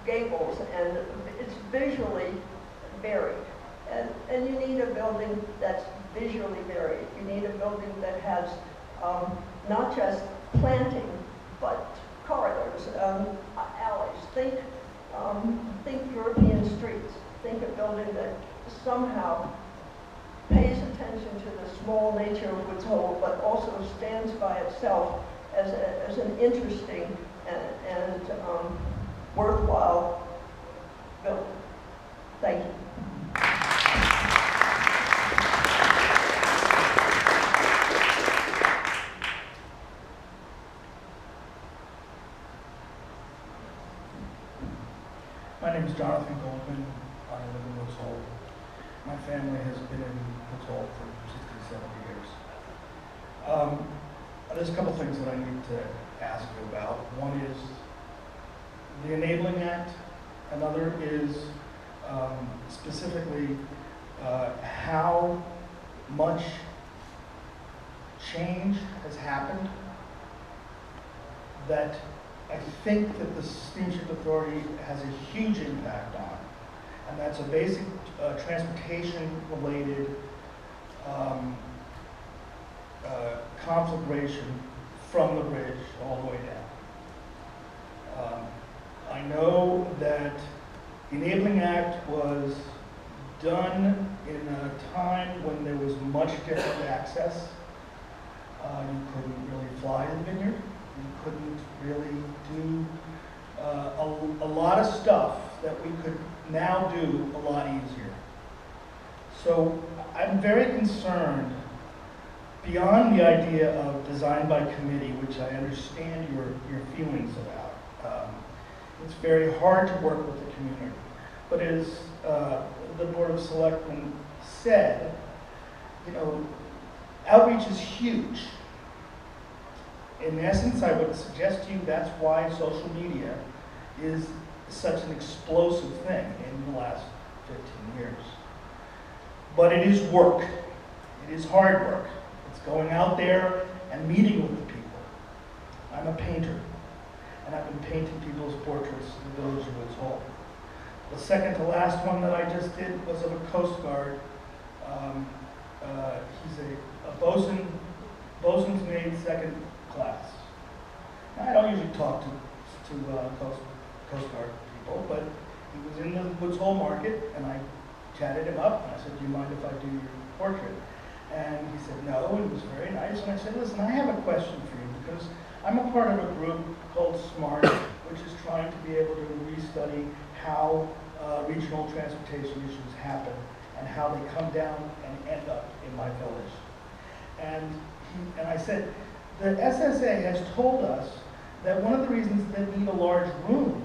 gables, and it's visually varied. And you need a building that's visually varied. You need a building that has not just planting, but corridors, alleys. Think European streets. Think a building that somehow pays attention to the small nature of Woods Hole, but also stands by itself as an interesting and worthwhile building. Thank you. My name is Jonathan Goldman. I live in Woods Hole. My family has been in Woods Hole for 60, 70 years. There's a couple things that I need to ask you about. One is the Enabling Act. Another is specifically how much change has happened that I think that the Steamship Authority has a huge impact on, and that's a basic transportation-related conflagration from the bridge all the way down. I know that the Enabling Act was done in a time when there was much different access. You couldn't really fly the vineyard. You couldn't really do a lot of stuff that we could now do a lot easier. So I'm very concerned, beyond the idea of design by committee, which I understand your feelings about. It's very hard to work with the community. But as the Board of Selectmen said, you know, outreach is huge. In essence, I would suggest to you that's why social media is such an explosive thing in the last 15 years. But it is work. It is hard work. It's going out there and meeting with the people. I'm a painter, and I've been painting people's portraits in the village of Woods Hole. The second to last one that I just did was of a Coast Guard. He's a bosun's mate, second class. Now, I don't usually talk to Coast Guard people, but he was in the Woods Hole market, and I chatted him up, and I said, do you mind if I do your portrait? And he said no, and it was very nice. And I said, listen, I have a question for you, because I'm a part of a group called SMART, which is trying to be able to restudy how regional transportation issues happen and how they come down and end up in my village. And I said, the SSA has told us that one of the reasons they need a large room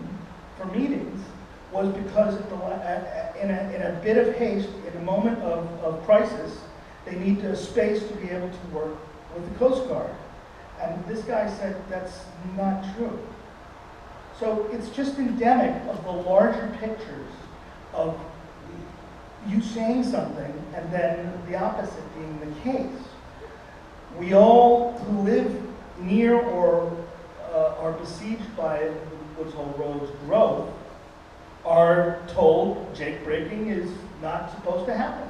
for meetings was because in a bit of haste, in a moment of crisis, they need a space to be able to work with the Coast Guard. And this guy said that's not true. So it's just endemic of the larger pictures of you saying something and then the opposite being the case. We all who live near or are besieged by the Woods Hole Road's growth are told jake braking is not supposed to happen.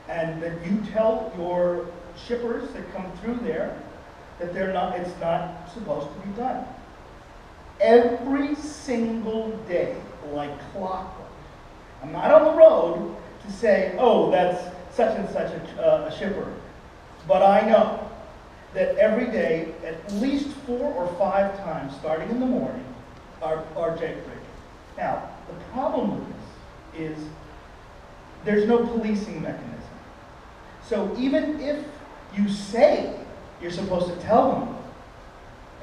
And that you tell your shippers that come through there that it's not supposed to be done. Every single day, like clockwork. I'm not on the road to say, oh, that's such and such a shipper. But I know that every day, at least 4 or 5 times, starting in the morning, are jake braking. Now, the problem with this is there's no policing mechanism. So even if you say you're supposed to tell them,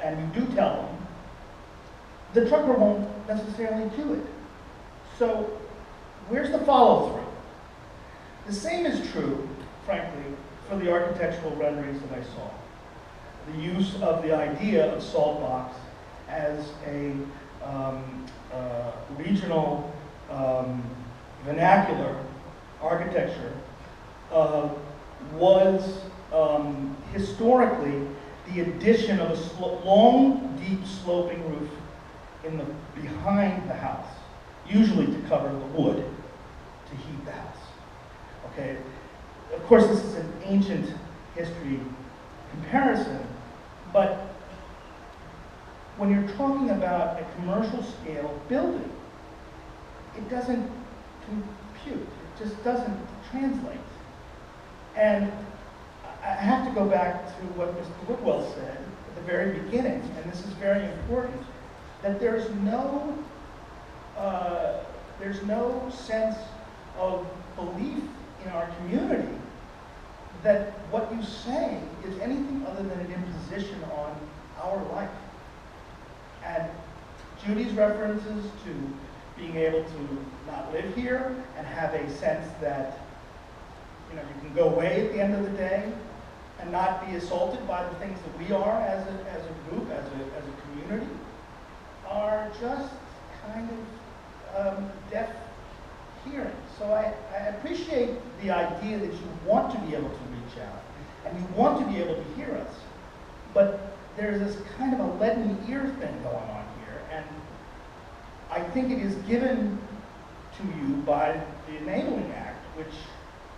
and you do tell them, the trucker won't necessarily do it. So where's the follow-through? The same is true, frankly, for the architectural renderings that I saw. The use of the idea of salt box as a regional vernacular architecture was historically the addition of a long, deep sloping roof in the behind the house, usually to cover the wood to heat the house. Okay, of course this is an ancient history comparison, but when you're talking about a commercial scale building, it doesn't compute, it just doesn't translate. And I have to go back to what Mr. Whitwell said at the very beginning, and this is very important, that there's no sense of belief in our community that what you say is anything other than an imposition on our life. And Judy's references to being able to not live here and have a sense that you can go away at the end of the day and not be assaulted by the things that we are as a group, as a community, are just kind of deaf hearing. So I appreciate the idea that you want to be able to reach out and you want to be able to hear us, but there's this kind of a leaden ear thing going on here, and I think it is given to you by the Enabling Act, which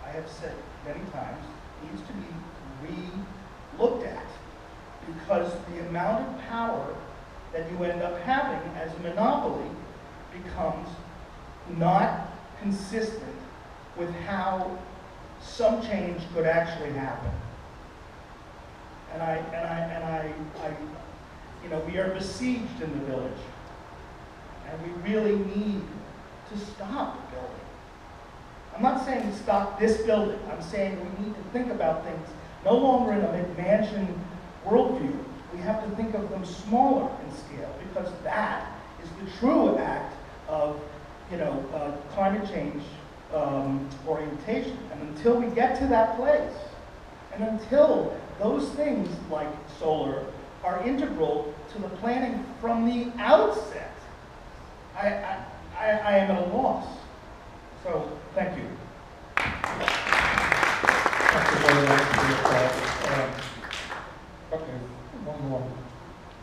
I have said many times needs to be re-looked at, because the amount of power that you end up having as a monopoly becomes not consistent with how some change could actually happen. We are besieged in the village, and we really need to stop building. I'm not saying stop this building. I'm saying we need to think about things no longer in a McMansion worldview. We have to think of them smaller in scale, because that is the true act of climate change orientation. And until we get to that place, and until those things like solar are integral to the planning from the outset, I am at a loss. So, thank you. Thank you very much for your thoughts. Okay, one more.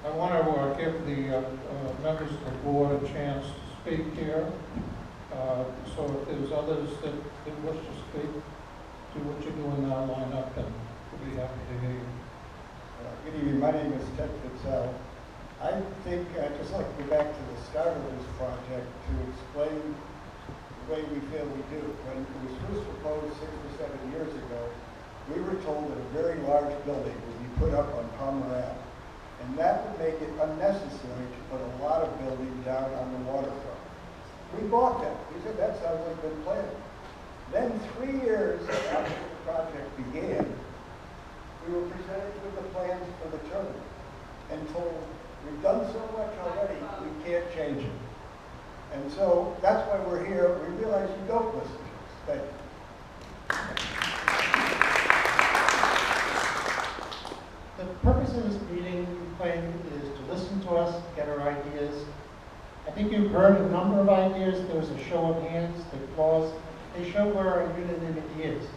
I want to give the members of the board a chance to speak here. So if there's others that wish to speak, do what you're doing now, line up, and we'll be happy to hear you. Good evening, my name is Ted Fitzell. I think I'd just like to go back to the start of this project to explain the way we feel we do. When it was first proposed 6 or 7 years ago, we were told that a very large building would be put up on Palmer Ave, and that would make it unnecessary to put a lot of building down on the waterfront. We bought that. We said that sounds like good planning. Then 3 years after the project began, we were presented with the plans for the terminal and told, we've done so much already, we can't change it. And so that's why we're here. We realize you don't listen to us. Thank you. The purpose of this meeting, we claim, is to listen to us, get our ideas. I think you've heard a number of ideas. There was a show of hands, the applause. They show where our unanimity is.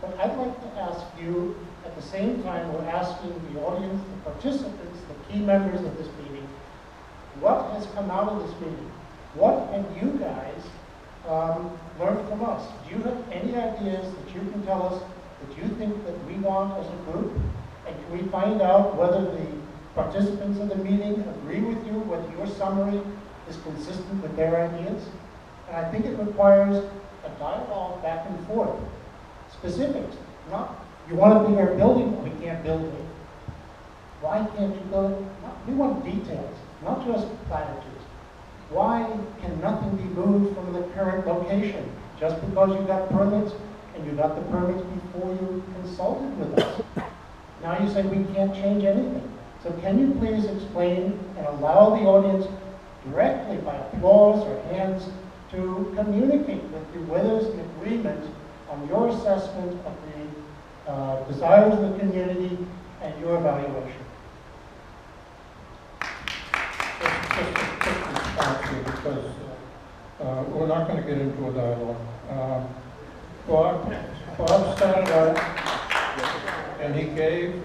But I'd like to ask you, at the same time we're asking the audience, the participants, the key members of this meeting, what has come out of this meeting? What have you guys learned from us? Do you have any ideas that you can tell us that you think that we want as a group? And can we find out whether the participants of the meeting agree with you, whether your summary is consistent with their ideas? And I think it requires a dialogue back and forth. Specifics, not you want a bigger building, we can't build it. Why can't you build? We want details, not just platitudes. Why can nothing be moved from the current location? Just because you got permits, and you got the permits before you consulted with us. Now you say we can't change anything. So can you please explain and allow the audience directly by applause or hands to communicate with you whether there's an agreement on your assessment of the desires of the community and your evaluation? Because we're not going to get into a dialogue. Bob started out, and he gave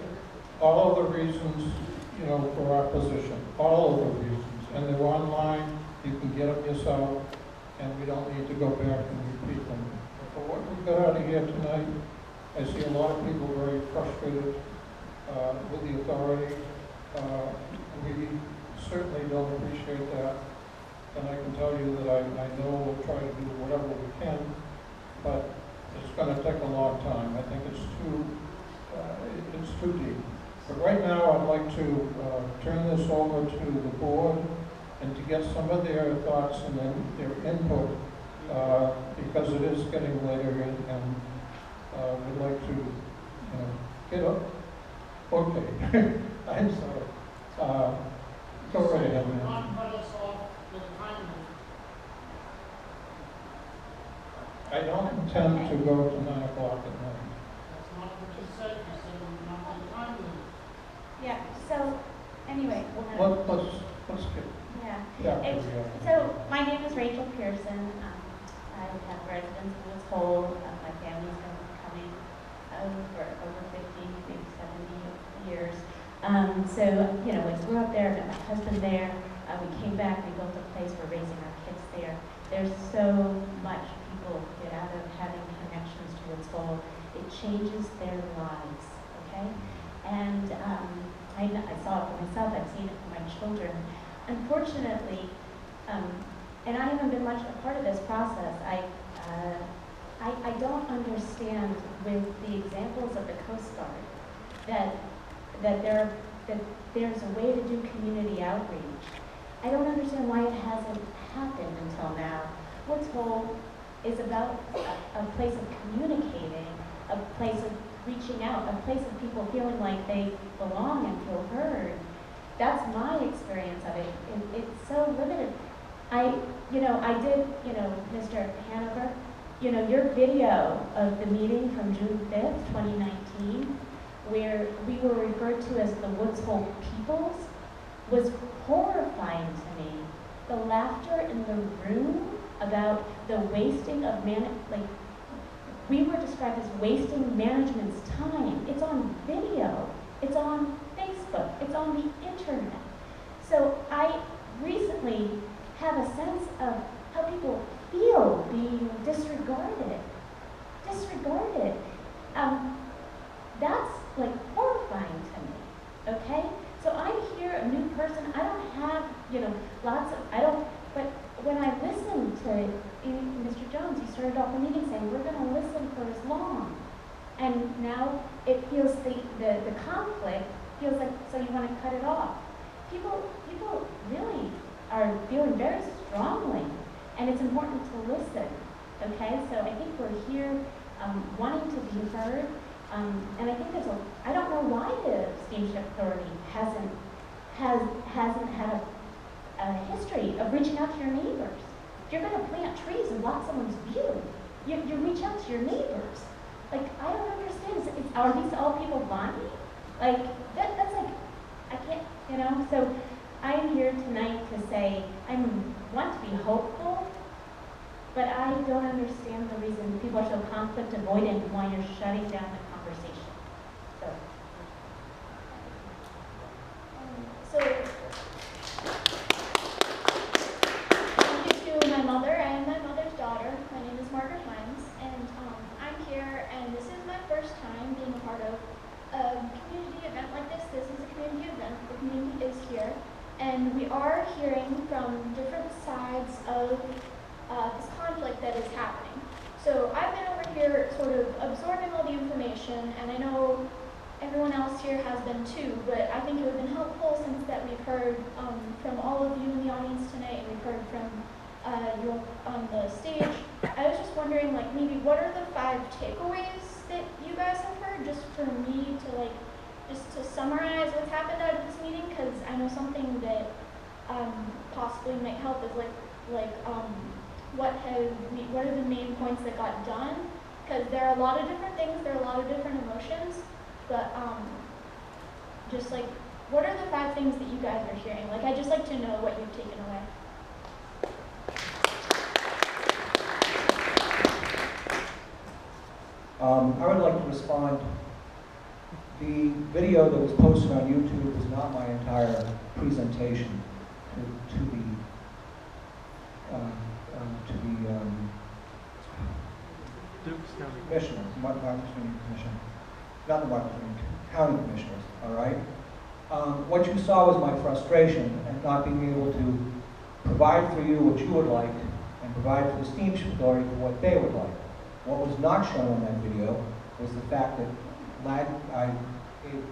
all of the reasons, for our position, all of the reasons. and they're online, you can get them yourself, and we don't need to go back and repeat them. For what we got out of here tonight, I see a lot of people very frustrated with the authority. We certainly don't appreciate that, and I can tell you that I know we'll try to do whatever we can, but it's going to take a long time. I think it's too deep. But right now, I'd like to turn this over to the board and to get some of their thoughts and then their input, because it is getting later, and we'd like to get up. Okay, I'm sorry. Go right ahead, man. Not cut us off with a time limit. I don't intend to go to 9 o'clock at night. That's not what you said. You said we're not with a time limit. Yeah, so, anyway, we'll have, Let's get yeah. back to It's- reality. So, my name is Rachel Pearson. I have residence in Woods Hole. My family's been coming for over 50, maybe 70 years. So, you know, we grew up there, met my husband there. We came back, we built a place, we're raising our kids there. There's so much people get out of having connections to Woods Hole. It changes their lives, okay? And I saw it for myself, I've seen it for my children. Unfortunately, and I haven't been much a part of this process, I don't understand with the examples of the Coast Guard that there's a way to do community outreach. I don't understand why it hasn't happened until now. Woods Hole is about a place of communicating, a place of reaching out, a place of people feeling like they belong and feel heard. That's my experience of it. It's so limited. I did, Mr. Hanover, your video of the meeting from June 5th, 2019, where we were referred to as the Woods Hole Peoples, was horrifying to me. The laughter in the room about the wasting of we were described as wasting management's time. It's on video, it's on Facebook, it's on the internet. So I recently have a sense of how people feel being disregarded. That's like horrifying to me, okay? So I'm here, a new person, I don't have, but when I listened to Mr. Jones, he started off the meeting saying, we're gonna listen for as long. And now it feels, the conflict feels like, so you wanna cut it off. People really are feeling very strongly, and it's important to listen, okay? So I think we're here wanting to be heard, and I think I don't know why the Steamship Authority hasn't had a history of reaching out to your neighbors. If you're gonna plant trees and block someone's view, you reach out to your neighbors. Like, I don't understand, are these all people blind? Like, that's like, I can't, so I'm here tonight to say, I want to be hopeful, but I don't understand the reason people are so conflict avoidant and why you're shutting down the conversation. So, thank you to my mother and my mother's daughter. My name is Margaret Hines, and I'm here, and this is my first time being a part of a community event like this. This is a community event. The community is here, and we are hearing from different sides of this conflict that is happening. So I've been over here sort of absorbing all the information, and I know everyone else here has been too, but I think it would have been helpful since that we've heard from all of you in the audience tonight, and we've heard from you on the stage. I was just wondering, like, maybe what are the 5 takeaways that you guys have heard, just for me to, just to summarize what's happened out of this meeting, because I know something that possibly might help is what are the main points that got done, because there are a lot of different things, there are a lot of different emotions, but just like, what are the 5 things that you guys are hearing? Like, I'd just like to know what you've taken away. I would like to respond. The video that was posted on YouTube is not my entire presentation. commissioners, not the marketing, county commissioners, all right? What you saw was my frustration at not being able to provide for you what you would like and provide for the steamship authority for what they would like. What was not shown on that video was the fact that I gave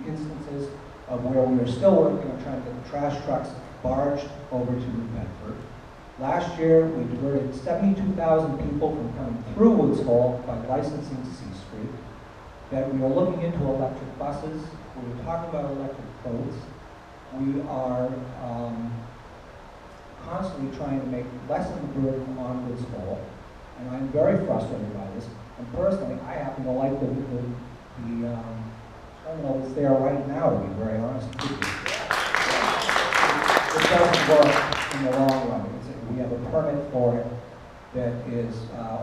instances of where we are still working on trying to get the trash trucks barged over to New Bedford. Last year, we diverted 72,000 people from coming through Woods Hole by licensing C Street. That we are looking into electric buses. We were talking about electric boats. We are constantly trying to make lessen the burden on Woods Hole. And I'm very frustrated by this. And personally, I happen to like the terminal that's there right now, to be very honest with you. It doesn't work in the long run. We have a permit for it that is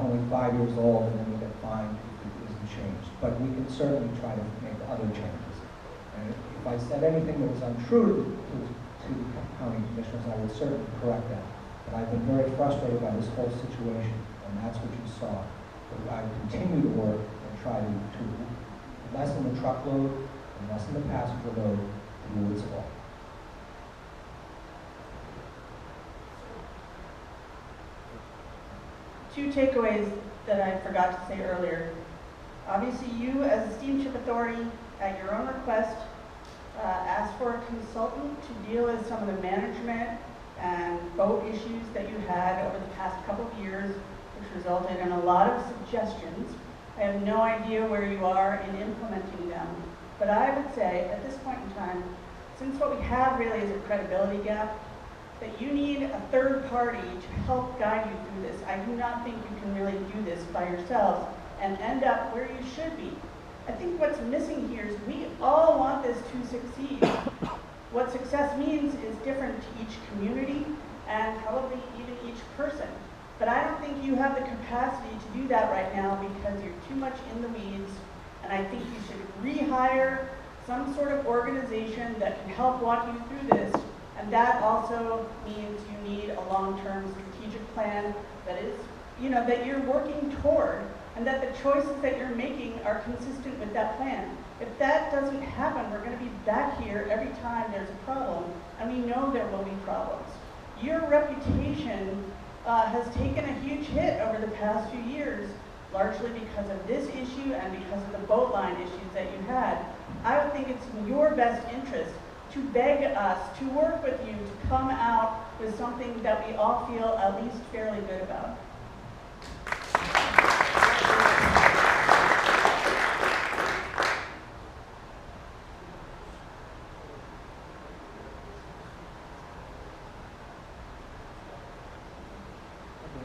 only 5 years old, and then we get fined if it isn't changed. But we can certainly try to make other changes. And if I said anything that was untrue to the county commissioners, I would certainly correct that. But I've been very frustrated by this whole situation, and that's what you saw. But I continue to work and try to lessen the truckload and lessen the passenger load through Woods Hole. Two takeaways that I forgot to say earlier. Obviously, you as a steamship authority, at your own request, asked for a consultant to deal with some of the management and boat issues that you had over the past couple of years, which resulted in a lot of suggestions. I have no idea where you are in implementing them, but I would say at this point in time, since what we have really is a credibility gap, that you need a third party to help guide you through this. I do not think you can really do this by yourselves and end up where you should be. I think what's missing here is we all want this to succeed. What success means is different to each community and probably even each person. But I don't think you have the capacity to do that right now because you're too much in the weeds, and I think you should rehire some sort of organization that can help walk you through this. And that also means you need a long-term strategic plan that is, that you're working toward, and that the choices that you're making are consistent with that plan. If that doesn't happen, we're going to be back here every time there's a problem, and we know there will be problems. Your reputation has taken a huge hit over the past few years, largely because of this issue and because of the boat line issues that you had. I would think it's in your best interest to beg us to work with you to come out with something that we all feel at least fairly good about.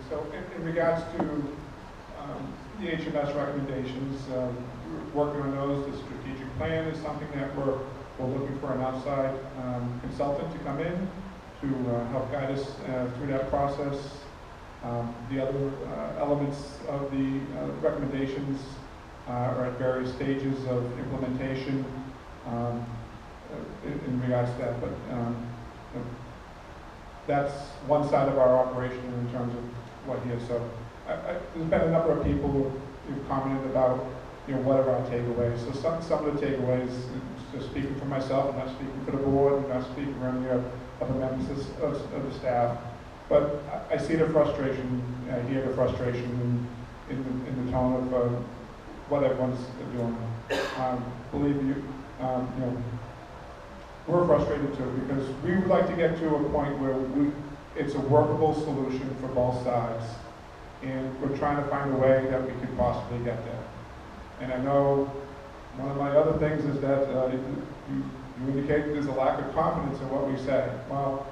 So in regards to the HMS recommendations, working on those, the strategic plan is something that we're looking for an outside consultant to come in to help guide us through that process. The other elements of the recommendations are at various stages of implementation in regards to that, but that's one side of our operation in terms of what here. So there's been a number of people who've commented about what are our takeaways. So some of the takeaways, just speaking for myself, I'm not speaking for the board, I'm not speaking for any other members of the staff, but I see the frustration, I hear the frustration in the tone of what everyone's doing. Believe you, we're frustrated too, because we would like to get to a point where it's a workable solution for both sides, and we're trying to find a way that we can possibly get there. And I know one of my other things is that you indicate there's a lack of confidence in what we say. Well,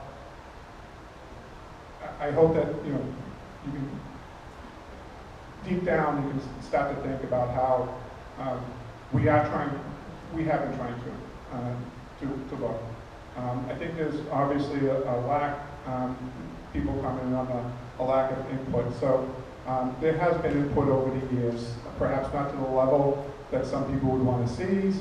I hope that you can deep down you can start to think about how we have been trying to look. I think there's obviously a lack. People commenting on a lack of input. So there has been input over the years, perhaps not to the level that some people would want to see.